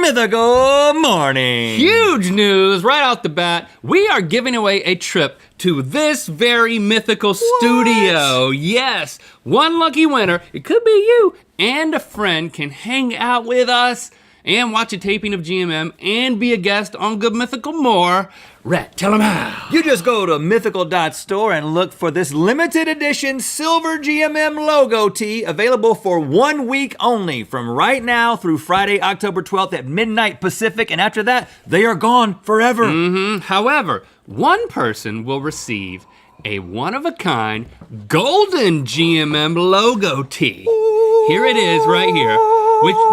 Mythical Morning. Huge news right off the bat. We are giving away a trip to this very Mythical studio. Yes, one lucky winner, it could be you, and a friend can hang out with us and watch a taping of GMM and be a guest on Good Mythical More. Rhett, tell them how. You just go to mythical.store and look for this limited edition silver GMM logo tee available for 1 week only from right now through Friday, October 12th at midnight Pacific, and after that, they are gone forever. However, one person will receive a one-of-a-kind golden GMM logo tee. Here it is right here.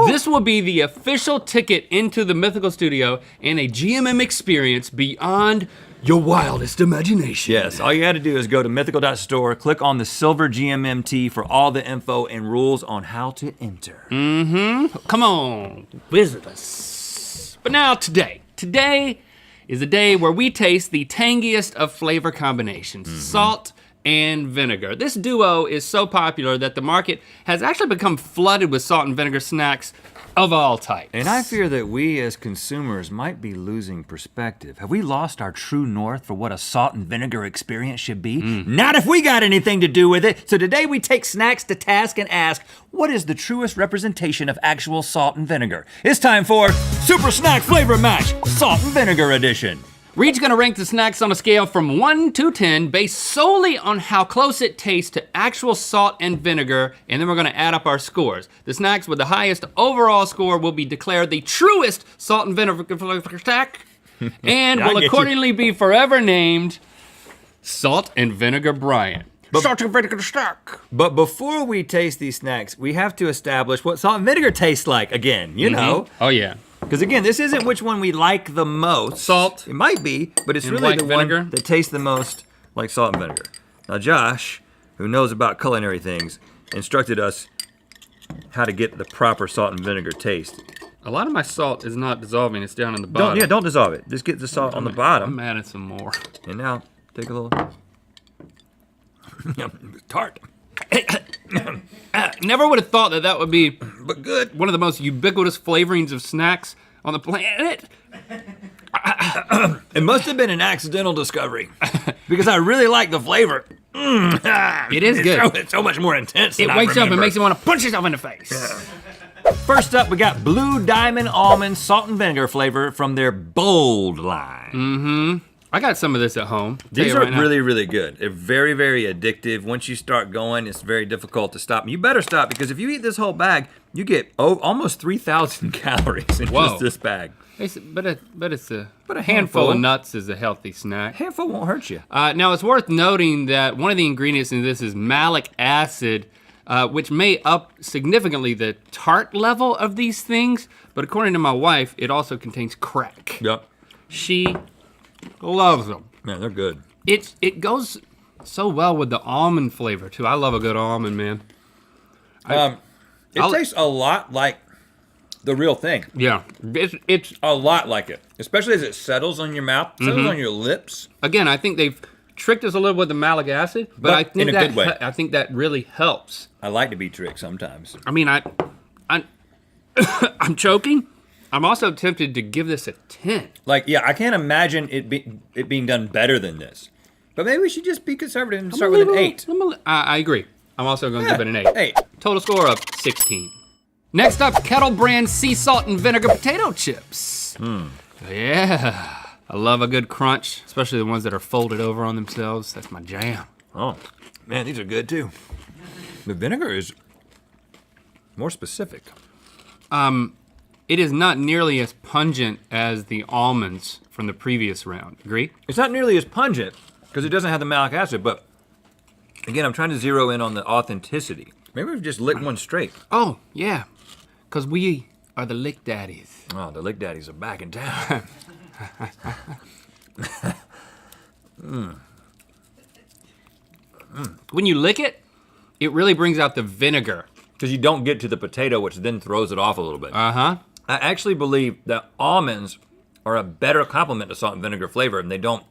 This will be the official ticket into the Mythical Studio and a GMM experience beyond your wildest imagination. Yes, all you gotta do is go to mythical.store, click on the silver GMMT for all the info and rules on how to enter. Come on, visit us. But now today is a day where we taste the tangiest of flavor combinations, salt and vinegar. This duo is so popular that the market has actually become flooded with salt and vinegar snacks of all types. And I fear that we as consumers might be losing perspective. Have we lost our true north for what a salt and vinegar experience should be? Not if we got anything to do with it. So today we take snacks to task and ask, what is the truest representation of actual salt and vinegar? It's time for Super Snack Flavor Match, Salt and Vinegar Edition. We're each gonna rank the snacks on a scale from 1 to 10 based solely on how close it tastes to actual salt and vinegar, and then we're gonna add up our scores. The snacks with the highest overall score will be declared the truest salt and vinegar snack, and will accordingly be forever named Salt and Vinegar Brian. Salt and Vinegar snack. But before we taste these snacks, we have to establish what salt and vinegar tastes like again, you know. Oh yeah. Because again, this isn't which one we like the most. Salt. It might be, but it's And really white the vinegar. one that tastes the most like salt and vinegar. Now Josh, who knows about culinary things, instructed us how to get the proper salt and vinegar taste. A lot of my salt is not dissolving, it's down in the bottom. Don't dissolve it. Just get the salt on the bottom. I'm adding some more. And now, take a little. Tart. Never would have thought that would be But good. one of the most ubiquitous flavorings of snacks on the planet. It must have been an accidental discovery because I really like the flavor. It is good. It's so much more intense. It than I wakes up and remember. makes you want to punch yourself in the face. First up, we got Blue Diamond Almond Salt and Vinegar flavor from their Bold line. I got some of this at home. These are really, really good. They're very, very addictive. Once you start going, it's very difficult to stop. You better stop because if you eat this whole bag, you get almost 3,000 calories in just this bag. But a handful. handful of nuts is a healthy snack. Handful won't hurt you. Now it's worth noting that one of the ingredients in this is malic acid, which may up significantly the tart level of these things, but according to my wife, it also contains crack. Yep. She loves them. Man, they're good. It goes so well with the almond flavor too. I love a good almond, man. It tastes a lot like the real thing. Yeah, it's A lot like it, especially as it settles on your mouth, settles on your lips. again. I think they've tricked us a little with the malic acid, but I think in a good way. I think that really helps. I like to be tricked sometimes. I mean, I'm choking. I'm also tempted to give this a 10. Like, yeah, I can't imagine it being done better than this. But maybe we should just be conservative and start with an 8. I agree. I'm also going to give it an 8. 8. Total score of 16. Next up, Kettle Brand Sea Salt and Vinegar Potato Chips. Yeah. I love a good crunch, especially the ones that are folded over on themselves. That's my jam. Oh, man, these are good too. The vinegar is more specific. It is not nearly as pungent as the almonds from the previous round. Agree? It's not nearly as pungent because it doesn't have the malic acid, but again, I'm trying to zero in on the authenticity. Maybe we've just licked one straight. Oh, yeah. Because we are the lick daddies. Oh, the lick daddies are back in town. When you lick it, it really brings out the vinegar. Because you don't get to the potato, which then throws it off a little bit. Uh-huh. I actually believe that almonds are a better complement to salt and vinegar flavor, and they don't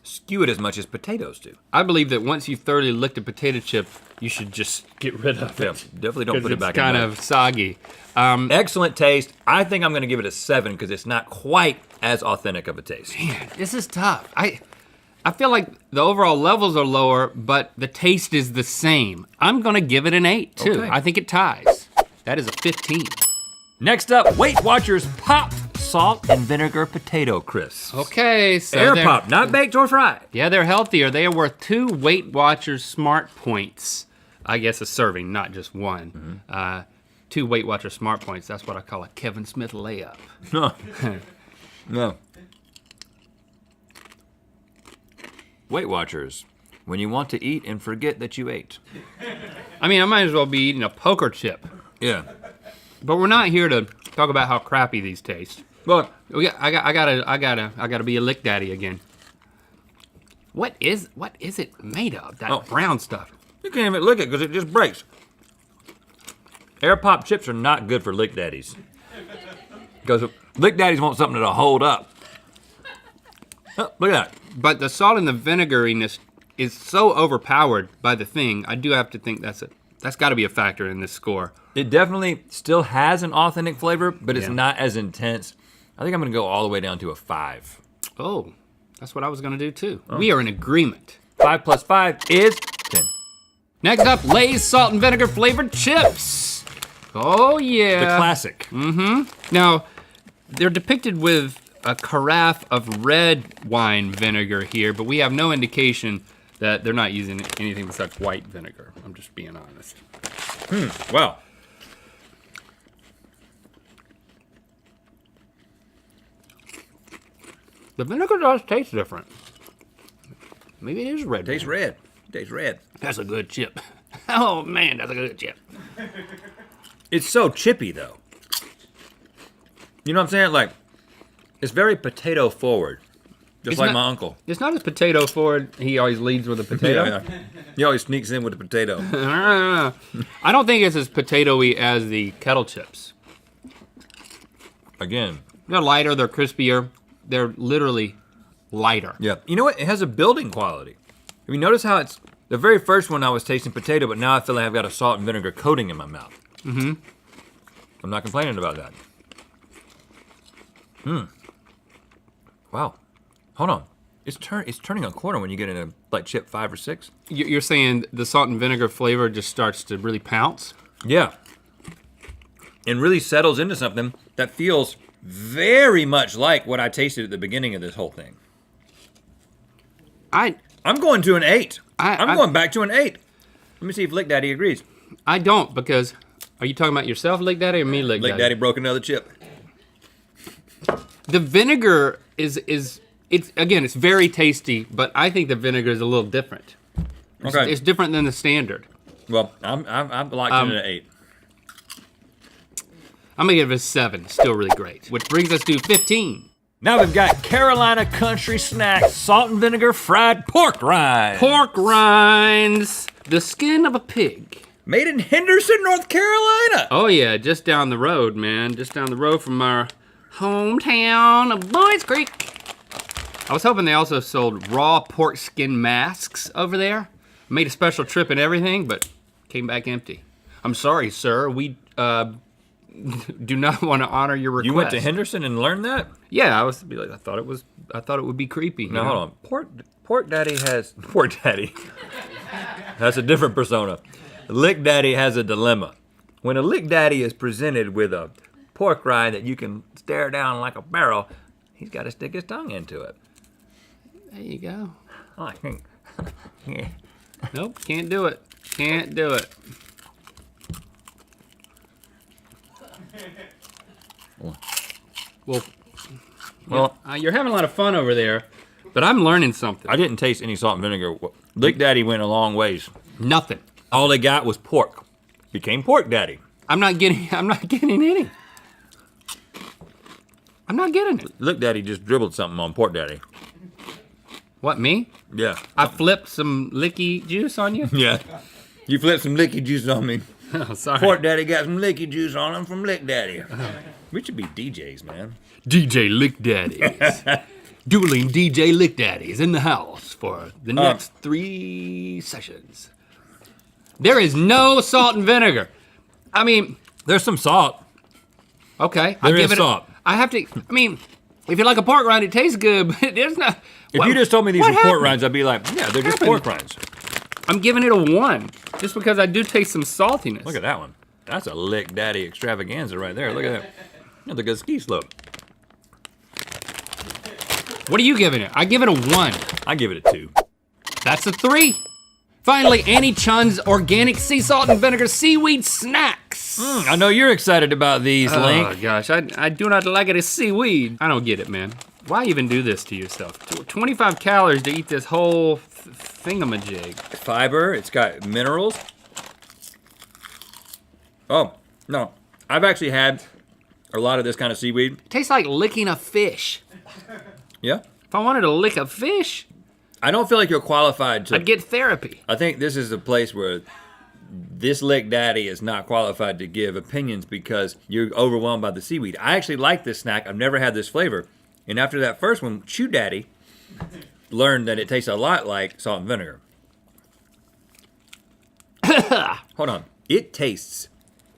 skew it as much as potatoes do. I believe that once you've thoroughly licked a potato chip, you should just get rid of it. Yeah, definitely don't put it back in in. It's kind of soggy. Excellent taste. I think I'm gonna give it a 7 because it's not quite as authentic of a taste. Man, this is tough. I feel like the overall levels are lower, but the taste is the same. I'm gonna give it an 8 too. Okay. I think it ties. That is a 15. Next up, Weight Watchers Pop Salt and Vinegar Potato Crisps. Okay, so Air they're- pop, not baked or fried. Yeah, they're healthier. They are worth 2 Weight Watchers Smart Points. I guess a serving, not just one. 2 Weight Watchers Smart Points. That's what I call a Kevin Smith layup. No. No. Weight Watchers, when you want to eat and forget that you ate. I mean, I might as well be eating a poker chip. Yeah. But we're not here to talk about how crappy these taste. Well, I gotta be a lick daddy again. What is it made of? That brown stuff. you can't even lick it because it just breaks. Air pop chips are not good for lick daddies. Because lick daddies want something to hold up. Oh, look at that. But the salt and the vinegariness is so overpowered by the thing. I do have to think that's got to be a factor in this score. It definitely still has an authentic flavor, but it's Yeah. not as intense. I think I'm gonna go all the way down to a 5. Oh, that's what I was gonna do too. We are in agreement. 5 plus 5 is 10. Next up, Lay's salt and vinegar flavored chips. Oh yeah. The classic. Now, they're depicted with a carafe of red wine vinegar here, but we have no indication that they're not using anything besides white vinegar. I'm just being honest. Wow. The vinegar does taste different. Maybe it is red. Tastes vinegar. red. Tastes red. That's a good chip. Oh man, that's a good chip. It's so chippy though. You know what I'm saying? Like, it's very potato forward. Just It's like not- my uncle. It's not as potato forward. He always leads with a potato. Yeah. He always sneaks in with the potato. I don't think it's as potatoey as the kettle chips. Again. They're lighter, they're crispier. They're literally lighter. Yeah. You know what? It has a building quality. Have you noticed how it's the very first one I was tasting potato, but now I feel like I've got a salt and vinegar coating in my mouth. Mm-hmm. I'm not complaining about that. Wow. Hold on. It's turning a corner when you get into like chip 5 or 6. You're saying the salt and vinegar flavor just starts to really pounce? Yeah. And really settles into something that feels very much like what I tasted at the beginning of this whole thing. I I'm going to an 8. I'm I- going back to an 8. Let me see if Lick Daddy agrees. don't, because are you talking about yourself, Lick Daddy, or me, Lick Lick Daddy? Daddy broke another chip. The vinegar is it's very tasty, but I think the vinegar is a little different. Okay. It's different than the standard. Well, I'm locked in at an 8. I'm gonna give it a 7. Still really great. Which brings us to 15. Now we've got Carolina Country Snack Salt and Vinegar Fried Pork Rind. Pork rinds, the skin of a pig. Made in Henderson, North Carolina. Oh yeah, just down the road, man. Just down the road from our hometown of Boys Creek. I was hoping they also sold raw pork skin masks over there. Made a special trip and everything, but came back empty. I'm sorry, sir. We do not want to honor your request. You went to Henderson and learned that? Yeah, I thought it would be creepy. No, hold on. Pork Daddy. That's a different persona. Lick Daddy has a dilemma. When a Lick Daddy is presented with a pork rind that you can stare down like a barrel, he's got to stick his tongue into it. There you go. I think. Yeah. Nope, can't do it. Can't do it. Well, you're having a lot of fun over there, but I'm learning something. I didn't taste any salt and vinegar. Lick Daddy went a long ways. Nothing. All they got was pork. Became Pork Daddy. I'm not getting any. I'm not getting it. Lick Daddy just dribbled something on Pork Daddy. What, me? Yeah. I flipped some licky juice on you? Yeah. You flipped some licky juice on me. Oh, sorry. Pork Daddy got some licky juice on him from Lick Daddy. We should be DJs, man. DJ Lick Daddy. Dueling DJ Lick Daddies in the house for the next 3 sessions. There is no salt and vinegar. I mean, There's some salt. okay. There is salt. I have to, I mean, if you like a pork rind, it tastes good, but there's not. If you just told me these were pork rinds, I'd be like, yeah, they're just pork rinds. I'm giving it a 1, just because I do taste some saltiness. Look at that one. That's a Lick Daddy extravaganza right there. Look at that. That's a good ski slope. What are you giving it? I give it a 1. I give it a 2. That's a 3. Finally, Annie Chun's organic sea salt and vinegar seaweed snacks. I know you're excited about these, Link. Oh gosh, I do not like it as seaweed. I don't get it, man. Why even do this to yourself? 25 calories to eat this whole thingamajig. Fiber, it's got minerals. Oh, no. I've actually had a lot of this kind of seaweed. It tastes like licking a fish. Yeah. If I wanted to lick a fish, I don't feel like you're qualified to. I'd get therapy. I think this is a place where this Lick Daddy is not qualified to give opinions because you're overwhelmed by the seaweed. I actually like this snack. I've never had this flavor. And after that first one, Chew Daddy learned that it tastes a lot like salt and vinegar. Hold on. It tastes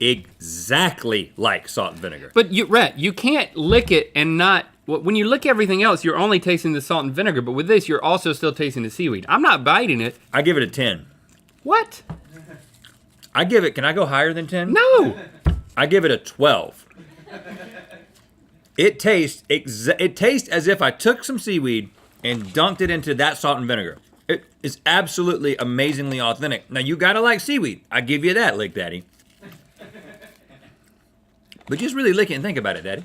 exactly like salt and vinegar. But Rhett, you can't lick it and not, when you lick everything else, you're only tasting the salt and vinegar, but with this, you're also still tasting the seaweed. I'm not biting it. I give it a 10. What? I give it, can I go higher than 10? No. I give it a 12. It tastes as if I took some seaweed and dunked it into that salt and vinegar. It is absolutely amazingly authentic. Now you gotta like seaweed. I give you that, Lick Daddy. But just really lick it and think about it, Daddy.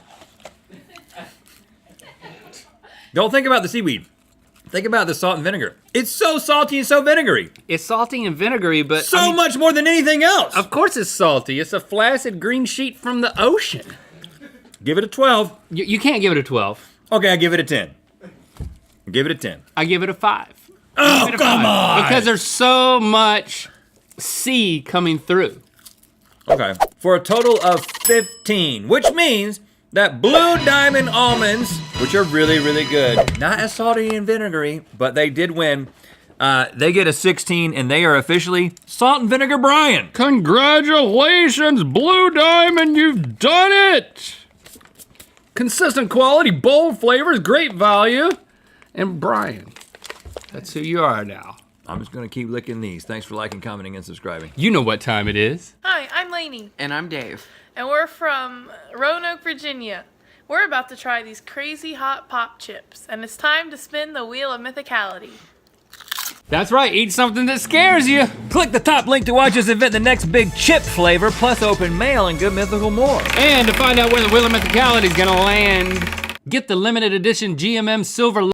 Don't think about the seaweed. Think about the salt and vinegar. It's so salty and so vinegary. It's salty and vinegary, but So much more than anything else. Of course it's salty. It's a flaccid green sheet from the ocean. Give it a 12. You can't give it a 12. Okay, I give it a 10. Give it a 10. I give it a 5. Oh, Give it a come 5. on! Because there's so much sea coming through. Okay, for a total of 15, which means that Blue Diamond almonds, which are really, really good, not as salty and vinegary, but they did win. They get a 16, and they are officially Salt and Vinegar Brian. Congratulations, Blue Diamond, you've done it! Consistent quality, bold flavors, great value. And Brian, that's who you are now. I'm just gonna keep licking these. Thanks for liking, commenting, and subscribing. You know what time it is. Hi, I'm Lainey, And I'm Dave. and we're from Roanoke, Virginia. We're about to try these crazy hot pop chips, and it's time to spin the wheel of mythicality. That's right, eat something that scares you. Click the top link to watch us invent the next big chip flavor, plus open mail and good mythical more. And to find out where the Wheel of Mythicality is gonna land, get the limited edition GMM Silver